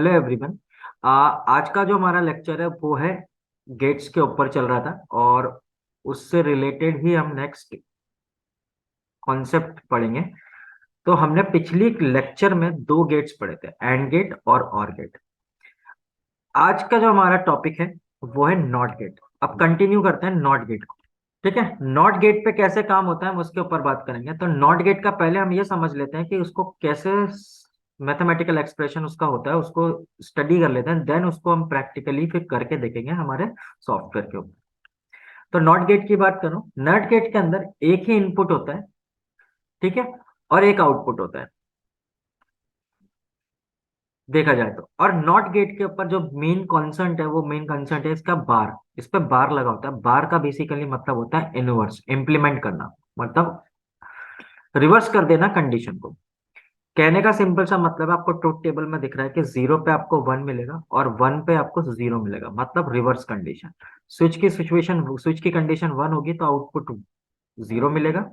Hello everyone. आज का जो हमारा लेक्चर है वो है गेट्स के ऊपर चल रहा था, और उससे रिलेटेड ही हम नेक्स्ट कॉन्सेप्ट पढ़ेंगे। तो हमने पिछली लेक्चर में दो गेट्स पढ़े थे, एंड गेट और गेट। आज का जो हमारा टॉपिक है वो है नॉट गेट। अब कंटिन्यू करते हैं नॉट गेट को। ठीक है, नॉट गेट पे कैसे काम होता है हम उसके ऊपर बात करेंगे। तो नॉट गेट का पहले हम ये समझ लेते हैं कि उसको कैसे मैथमेटिकल एक्सप्रेशन उसका होता है, उसको स्टडी कर लेते हैं, देन उसको हम प्रैक्टिकली फिर करके देखेंगे हमारे सॉफ्टवेयर के ऊपर। तो नॉट गेट की बात करूं, नॉट गेट के अंदर एक ही इनपुट होता है, ठीक है, और एक आउटपुट होता है देखा जाए तो। और नॉट गेट के ऊपर जो मेन कॉन्सेप्ट है वो मेन कॉन्सेप्ट है इसका बार। इस पे बार लगा होता है। बार का बेसिकली मतलब होता है इनवर्स, इंप्लीमेंट करना, मतलब रिवर्स कर देना कंडीशन को। कहने का सिंपल सा मतलब है, आपको ट्रुथ टेबल में दिख रहा है कि जीरो पे आपको वन मिलेगा और वन पे आपको जीरो मिलेगा, मतलब रिवर्स कंडीशन। स्विच की कंडीशन वन होगी तो आउटपुट जीरो मिलेगा,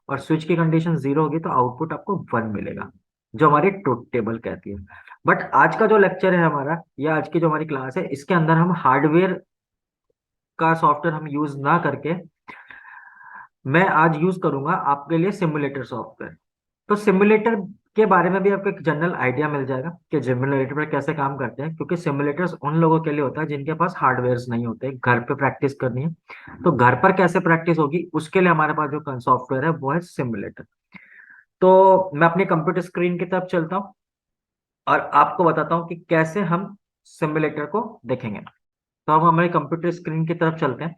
और स्विच की कंडीशन जीरो होगी तो आउटपुट आपको वन मिलेगा, जो हमारी ट्रुथ टेबल कहती है। बट आज का जो लेक्चर है हमारा, या आज की जो हमारी क्लास है, इसके अंदर हम हार्डवेयर का सॉफ्टवेयर हम यूज ना करके, मैं आज यूज करूंगा आपके लिए सिमुलेटर सॉफ्टवेयर। तो सिमुलेटर के बारे में भी आपको एक जनरल आइडिया मिल जाएगा कि सिमुलेटर पर कैसे काम करते हैं, क्योंकि सिमुलेटर्स उन लोगों के लिए होता है जिनके पास हार्डवेयर्स नहीं होते, घर पे प्रैक्टिस करनी है। तो घर पर कैसे प्रैक्टिस होगी उसके लिए हमारे पास जो सॉफ्टवेयर है वो है सिमुलेटर। तो मैं अपनी कंप्यूटर स्क्रीन की तरफ चलता हूँ और आपको बताता हूँ कि कैसे हम सिमुलेटर को देखेंगे। तो हम हमारे कंप्यूटर स्क्रीन की तरफ चलते हैं,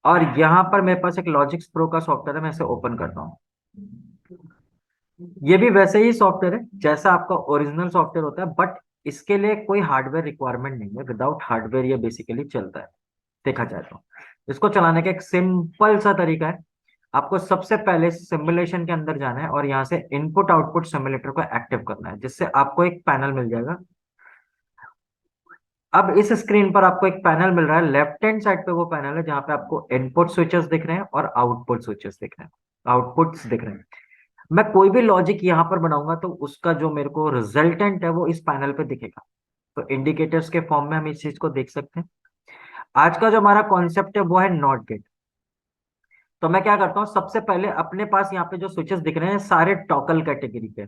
और यहाँ पर मेरे पास एक लॉजिक्स प्रो का सॉफ्टवेयर है, मैं इसे ओपन करता हूँ। ये भी वैसे ही सॉफ्टवेयर है जैसा आपका ओरिजिनल सॉफ्टवेयर होता है, बट इसके लिए कोई हार्डवेयर रिक्वायरमेंट नहीं है। विदाउट हार्डवेयर ये बेसिकली चलता है देखा जाए तो। इसको चलाने का एक सिंपल सा तरीका है। आपको सबसे पहले सिमुलेशन के अंदर जाना है और यहाँ से इनपुट आउटपुट सिमुलेटर को एक्टिव करना है, जिससे आपको एक पैनल मिल जाएगा। अब इस स्क्रीन पर आपको एक पैनल मिल रहा है, लेफ्ट हैंड साइड पे वो पैनल है जहाँ पे आपको इनपुट स्विचेस दिख रहे हैं और आउटपुट स्विचेस दिख रहे हैं, आउटपुट्स दिख रहे हैं। मैं कोई भी लॉजिक यहाँ पर बनाऊंगा तो उसका जो मेरे को रिजल्टेंट है वो इस पैनल पे दिखेगा। तो इंडिकेटर्स के फॉर्म में हम इस चीज को देख सकते हैं। आज का जो हमारा कॉन्सेप्ट है वो है नॉट गेट। तो मैं क्या करता हूँ, सबसे पहले अपने पास यहाँ पे जो स्विचेस दिख रहे हैं सारे टॉगल कैटेगरी के।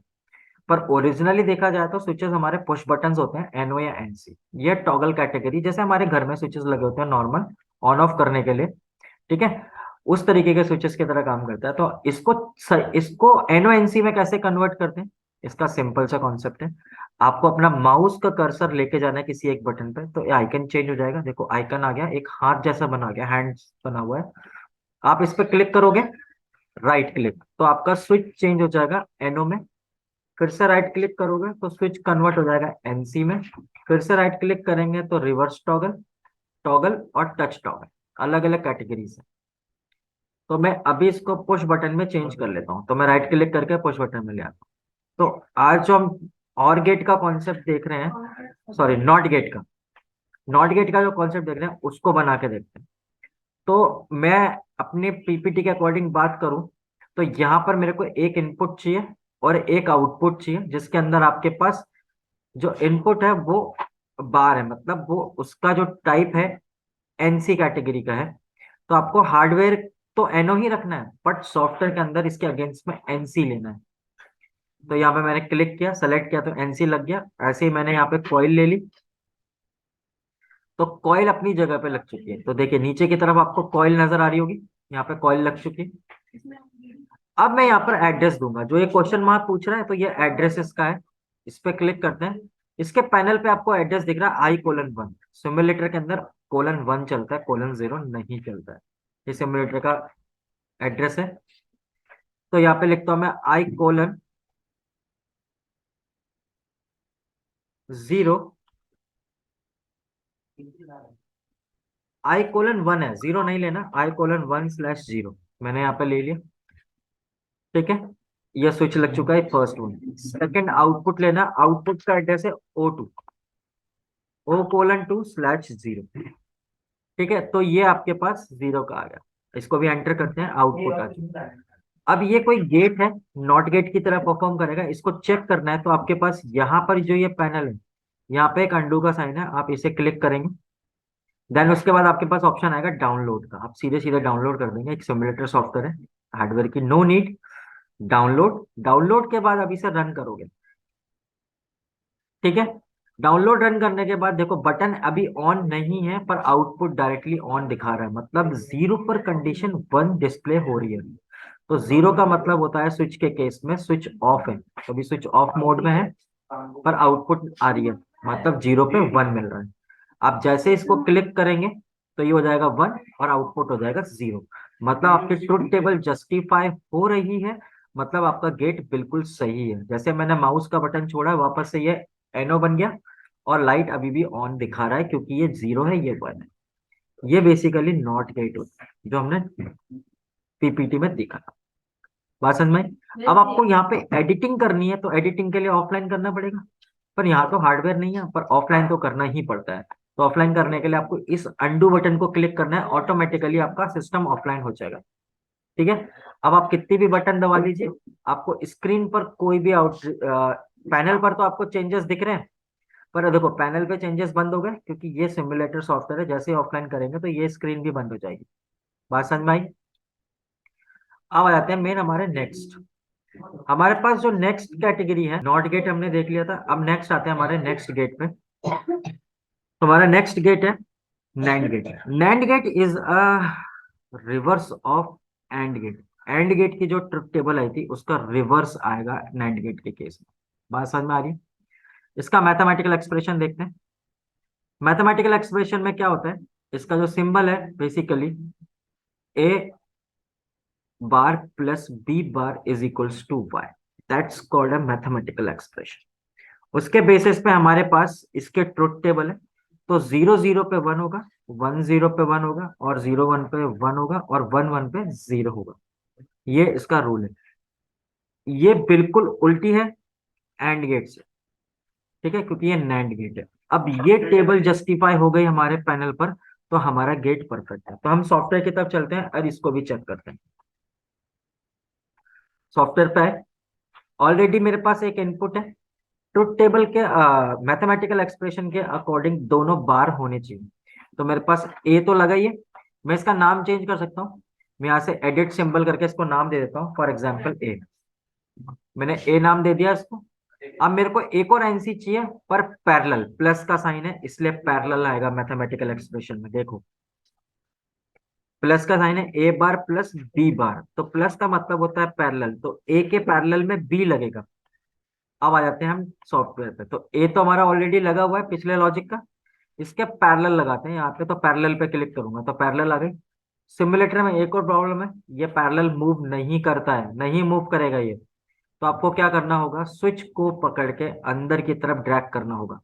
पर ओरिजिनली देखा जाए तो स्विचेस हमारे पुश बटन्स होते हैं, एनओ या एनसी। ये टॉगल कैटेगरी, जैसे हमारे घर में स्विचेस लगे होते हैं नॉर्मल ऑन ऑफ करने के लिए, ठीक है, उस तरीके के स्विचेस की तरह काम करता है। तो इसको एनओएनसी में कैसे कन्वर्ट करते हैं, इसका सिंपल सा कॉन्सेप्ट है। आपको अपना माउस का कर्सर लेके जाना है किसी एक बटन पे, तो ये आइकन चेंज हो जाएगा। देखो आइकन आ गया, एक हाथ जैसा बना गया, हैंड बना हुआ है। आप इस पे क्लिक करोगे, राइट क्लिक, तो आपका स्विच चेंज हो जाएगा एनओ में। फिर से राइट क्लिक करोगे तो स्विच कन्वर्ट हो जाएगा एनसी में। फिर से राइट क्लिक करेंगे तो रिवर्स टॉगल, टॉगल और टच टॉगल, अलग अलग कैटेगरीज है। तो मैं अभी इसको पुश बटन में चेंज कर लेता हूँ, तो मैं राइट क्लिक करके पुश बटन में ले आता हूँ। तो आज जो हम और गेट का कॉन्सेप्ट देख रहे हैं, सॉरी नॉट गेट का, नॉट गेट का जो कॉन्सेप्ट देख रहे हैं उसको बना के देखते हैं। तो मैं अपने पीपीटी के अकॉर्डिंग बात करूं तो यहाँ पर मेरे को एक इनपुट चाहिए और एक आउटपुट चाहिए, जिसके अंदर आपके पास जो इनपुट है वो बार है, मतलब वो उसका जो टाइप है एनसी कैटेगरी का है। तो आपको हार्डवेयर तो एनओ ही रखना है, बट सॉफ्टवेयर के अंदर इसके अगेंस्ट में एनसी लेना है। तो यहाँ पे मैंने क्लिक किया, सेलेक्ट किया तो एनसी लग गया। ऐसे ही मैंने यहाँ पे कॉइल ले ली, तो कॉइल अपनी जगह पे लग चुकी है। तो देखिए नीचे की तरफ आपको कॉइल नजर आ रही होगी, यहाँ पे कॉइल लग चुकी है। अब मैं यहाँ पर एड्रेस दूंगा, जो ये क्वेश्चन मार्क पूछ रहा है तो ये एड्रेस इसका है। इस पे क्लिक करते हैं, इसके पैनल पे आपको एड्रेस दिख रहा है I:1। सिमुलेटर के अंदर :1 चलता है, :0 नहीं चलता है। ये सिमुलेटर का एड्रेस है। तो यहाँ पे लिखता हूं मैं I:0, I:1 है, जीरो नहीं लेना, I:1/0 मैंने यहाँ पे ले लिया। ठीक है, यह स्विच लग चुका है फर्स्ट वन। सेकंड आउटपुट लेना, आउटपुट का एड्रेस है O2, O:2/0। ठीक है, तो ये आपके पास जीरो का आ गया। इसको भी एंटर करते हैं, आउटपुट आ गया। अब ये कोई गेट है, नॉट गेट की तरह परफॉर्म करेगा, इसको चेक करना है। तो आपके पास यहाँ पर जो ये पैनल है, यहाँ पे एक अंडू का साइन है, आप इसे क्लिक करेंगे। देन उसके बाद आपके पास ऑप्शन आएगा डाउनलोड का, आप सीधे सीधे डाउनलोड कर देंगे। एक सिमुलेटर सॉफ्टवेयर है, हार्डवेयर की नो नीड। डाउनलोड, डाउनलोड के बाद अब इसे रन करोगे। ठीक है, डाउनलोड रन करने के बाद देखो बटन अभी ऑन नहीं है, पर आउटपुट डायरेक्टली ऑन दिखा रहा है, मतलब जीरो पर कंडीशन वन डिस्प्ले हो रही है। तो जीरो का मतलब होता है स्विच के केस में स्विच ऑफ है, तो अभी स्विच ऑफ मोड में है, पर आउटपुट आ रही है, मतलब जीरो पे वन मिल रहा है। आप जैसे इसको क्लिक करेंगे तो ये हो जाएगा वन और आउटपुट हो जाएगा जीरो, मतलब आपकी ट्रुथ टेबल जस्टिफाई हो रही है, मतलब आपका गेट बिल्कुल सही है। जैसे मैंने माउस का बटन छोड़ा है, वापस से ये एनो बन गया, और लाइट अभी भी ऑन दिखा रहा है क्योंकि ये जीरो है, ये वन है। ये बेसिकली नॉट गेट होता है जो हमने पीपीटी में देखा था। बात समझ में आई? अब आपको यहाँ पे एडिटिंग करनी है, तो एडिटिंग के लिए ऑफलाइन करना पड़ेगा, पर यहाँ तो हार्डवेयर नहीं है, पर ऑफलाइन तो करना ही पड़ता है। तो ऑफलाइन करने के लिए आपको इस अंडू बटन को क्लिक करना है, ऑटोमेटिकली आपका सिस्टम ऑफलाइन हो जाएगा। ठीक है, अब आप कितनी भी बटन दबा लीजिए, आपको स्क्रीन पर कोई भी आउट पैनल पर तो आपको चेंजेस दिख रहे हैं, पर देखो पैनल पे चेंजेस बंद हो गए क्योंकि ये सिमुलेटर सॉफ्टवेयर है, जैसे ही ऑफलाइन करेंगे तो ये स्क्रीन भी बंद हो जाएगी। बात समझ में आई? अब आ जाते हैं मेन हमारे नेक्स्ट। हमारे पास जो नेक्स्ट कैटेगरी है, नॉट गेट हमने देख लिया था, अब नेक्स्ट आते हैं हमारे नेक्स्ट गेट पे। तो हमारा नेक्स्ट गेट है NAND gate. NAND gate is a reverse of AND gate. AND gate की जो ट्रुथ टेबल आई थी उसका रिवर्स आएगा नैंड गेट के केस में। बात समझ में आ रही है? इसका मैथमेटिकल एक्सप्रेशन देखते हैं। मैथमेटिकल एक्सप्रेशन में क्या होता है, इसका जो सिंबल है basically A bar plus B bar is equals to Y, that's called a mathematical expression. उसके बेसिस पे हमारे पास इसके ट्रुथ टेबल है। तो जीरो जीरो पे वन होगा, वन जीरो पे वन होगा, और जीरो वन पे वन होगा, और वन वन पे जीरो होगा। ये इसका रूल है। ये बिल्कुल उल्टी है एंड गेट से। ठीक है, क्योंकि ये नैंड गेट है। अब ये टेबल जस्टिफाई हो गई हमारे पैनल पर, तो हमारा गेट परफेक्ट है। तो हम सॉफ्टवेयर की तरफ चलते हैं और इसको भी चेक करते हैं। सॉफ्टवेयर पे है, ऑलरेडी मेरे पास एक इनपुट है। ट्रुथ टेबल के मैथमेटिकल एक्सप्रेशन के अकॉर्डिंग दोनों बार होने चाहिए। तो मेरे पास ए तो लगा ही है, मैं इसका नाम चेंज कर सकता हूँ। मैं यहाँ से एडिट सिंबल करके इसको नाम दे देता हूँ, फॉर एग्जाम्पल ए। मैंने ए नाम दे दिया इसको। अब मेरे को एक और एनसी चाहिए, पर पैरेलल, प्लस का साइन है इसलिए पैरेलल आएगा मैथमेटिकल एक्सप्रेशन में। देखो प्लस का साइन है, ए बार प्लस बी बार, तो प्लस का मतलब होता है पैरेलल, तो ए के पैरेलल में बी लगेगा। अब आ जाते हैं हम सॉफ्टवेयर पे। तो ए तो हमारा ऑलरेडी लगा हुआ है पिछले लॉजिक का, इसके पैरेलल लगाते हैं यहाँ पे। तो पैरेलल पे क्लिक करूंगा तो पैरेलल आ गई। सिमुलेटर में एक और प्रॉब्लम है, ये पैरेलल मूव नहीं करता है, नहीं मूव करेगा ये। तो आपको क्या करना होगा, स्विच को पकड़ के अंदर की तरफ ड्रैग करना होगा।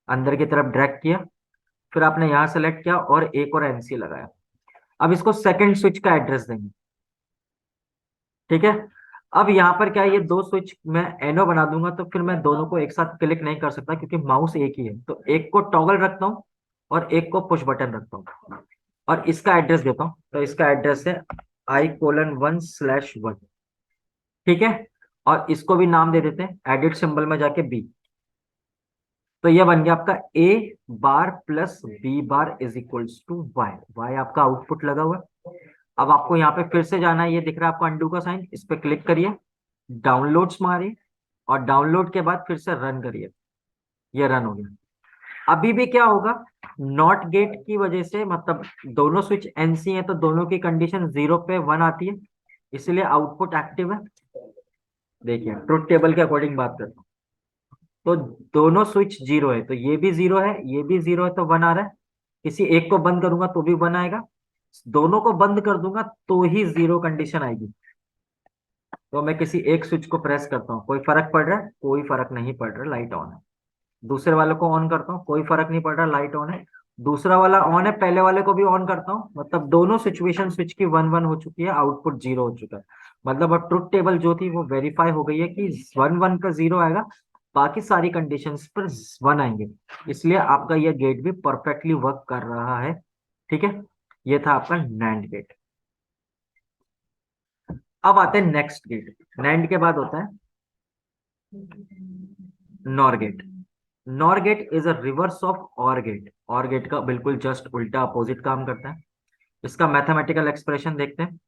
अंदर की तरफ ड्रैग किया, फिर आपने यहाँ सेलेक्ट किया और एक और एनसी लगाया। अब इसको सेकंड स्विच का एड्रेस देंगे। ठीक है, अब यहाँ पर क्या है, ये दो स्विच मैं एनो बना दूंगा, तो फिर मैं दोनों को एक साथ क्लिक नहीं कर सकता क्योंकि माउस एक ही है। तो एक को टॉगल रखता हूँ और एक को पुश बटन रखता हूँ, और इसका एड्रेस देता हूँ। तो इसका एड्रेस है I:1/1। ठीक है, और इसको भी नाम दे देते हैं, एडिट सिंबल में जाके बी। तो ये बन गया आपका A bar plus B bar is equals to Y. Y आपका आउटपुट लगा हुआ है। अब आपको यहाँ पे फिर से जाना है, ये दिख रहा है आपको अंडू का साइन, इस पे क्लिक करिए, डाउनलोड्स मारिए, और डाउनलोड के बाद फिर से रन करिए। ये रन हो गया। अभी भी क्या होगा, नॉट गेट की वजह से, मतलब दोनों स्विच एनसी है तो दोनों की कंडीशन जीरो पे वन आती है, इसलिए आउटपुट एक्टिव है। देखिए ट्रुथ टेबल के अकॉर्डिंग बात करता हूँ, तो दोनों स्विच जीरो है, तो ये भी जीरो है, ये भी जीरो है, तो वन आ रहा है। किसी एक को बंद करूंगा तो भी वन आएगा, दोनों को बंद कर दूंगा तो ही जीरो कंडीशन आएगी। तो मैं किसी एक स्विच को प्रेस करता हूँ, कोई फर्क पड़ रहा है? कोई फर्क नहीं पड़ रहा, लाइट ऑन है। दूसरे वाले को ऑन करता हूँ, कोई फर्क नहीं पड़ रहा, लाइट ऑन है। दूसरा वाला ऑन है, पहले वाले को भी ऑन करता हूँ, मतलब दोनों सिचुएशन स्विच की वन वन हो चुकी है, आउटपुट जीरो हो चुका है। मतलब अब ट्रुथ टेबल जो थी वो वेरीफाई हो गई है कि वन वन पे जीरो आएगा, बाकी सारी कंडीशंस पर वन आएंगे। इसलिए आपका यह गेट भी परफेक्टली वर्क कर रहा है। ठीक है, ये था आपका नैंड गेट। अब आते हैं नेक्स्ट गेट। नैंड के बाद होता है NOR gate. NOR gate is a reverse of OR gate. OR gate का बिल्कुल जस्ट उल्टा अपोजिट काम करता है। इसका मैथमेटिकल एक्सप्रेशन देखते हैं।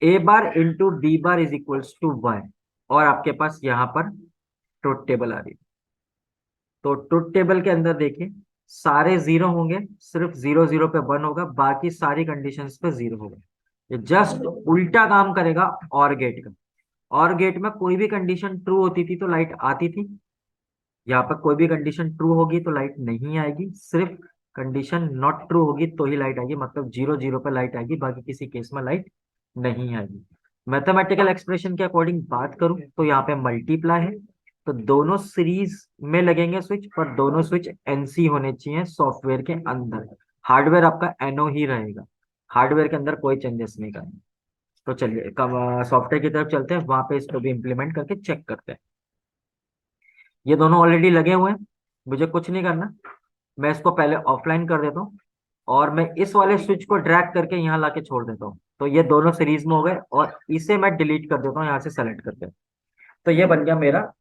A bar into B bar is equals to Y. और आपके पास यहाँ पर ट्रुथ टेबल आ रही है। तो ट्रुथ टेबल के अंदर देखिए, सारे जीरो होंगे, सिर्फ जीरो जीरो पे वन होगा, बाकी सारी कंडीशंस पे जीरो होगा। ये जस्ट उल्टा काम करेगा और गेट का। और गेट में कोई भी कंडीशन ट्रू होती थी तो लाइट आती थी। यहाँ पर कोई भी कंडीशन ट्रू होगी तो लाइट नहीं आएगी, सिर्फ कंडीशन नॉट ट्रू होगी तो ही लाइट आएगी, मतलब जीरो जीरो पे लाइट आएगी, बाकी किसी केस में लाइट नहीं आएगी। मैथमेटिकल एक्सप्रेशन के अकॉर्डिंग बात करूं तो यहाँ पे मल्टीप्लाई है, तो दोनों सीरीज में लगेंगे स्विच, पर दोनों स्विच एनसी होने चाहिए सॉफ्टवेयर के अंदर। हार्डवेयर आपका एनओ ही रहेगा, हार्डवेयर के अंदर कोई चेंजेस नहीं करना। तो चलिए सॉफ्टवेयर की तरफ चलते हैं, वहां पे इसको भी इम्प्लीमेंट करके चेक करते हैं। ये दोनों ऑलरेडी लगे हुए हैं, मुझे कुछ नहीं करना। मैं इसको पहले ऑफलाइन कर देता हूँ, और मैं इस वाले स्विच को ड्रैग करके यहाँ लाके छोड़ देता हूँ, तो ये दोनों सीरीज में हो गए, और इसे मैं डिलीट कर देता हूँ यहाँ से सेलेक्ट करके। तो ये बन गया मेरा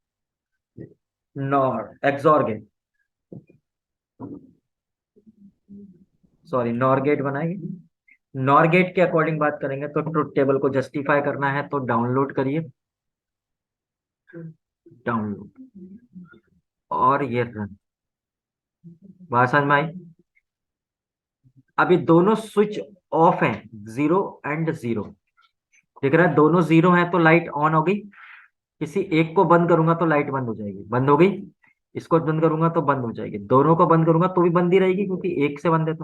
NOR XOR gate, sorry NOR gate बनाएंगे। नॉर गेट के अकॉर्डिंग बात करेंगे तो ट्रुथ टेबल को जस्टिफाई करना है तो डाउनलोड करिए, डाउनलोड, और ये रन। बात समझ में आई? अभी दोनों स्विच ऑफ हैं, जीरो एंड जीरो। दिख रहा है दोनों जीरो हैं तो लाइट ऑन हो गई। किसी एक को बंद करूंगा तो लाइट बंद हो जाएगी, बंद हो गई। इसको बंद करूंगा तो बंद हो जाएगी, दोनों को बंद करूंगा तो भी बंद ही रहेगी, क्योंकि एक से बंद है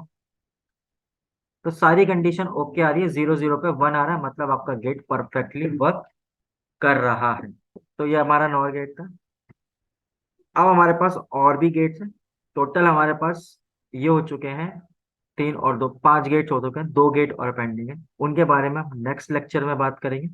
तो सारी कंडीशन ओके आ रही है। जीरो जीरो पे वन आ रहा है, मतलब आपका गेट परफेक्टली वर्क कर रहा है। तो ये हमारा नॉर गेट था। अब हमारे पास और भी गेट्स हैं। टोटल हमारे पास ये हो चुके हैं, तीन और दो, पांच गेट्स हो चुके हैं, दो गेट और पेंडिंग है, उनके बारे में हम नेक्स्ट लेक्चर में बात करेंगे।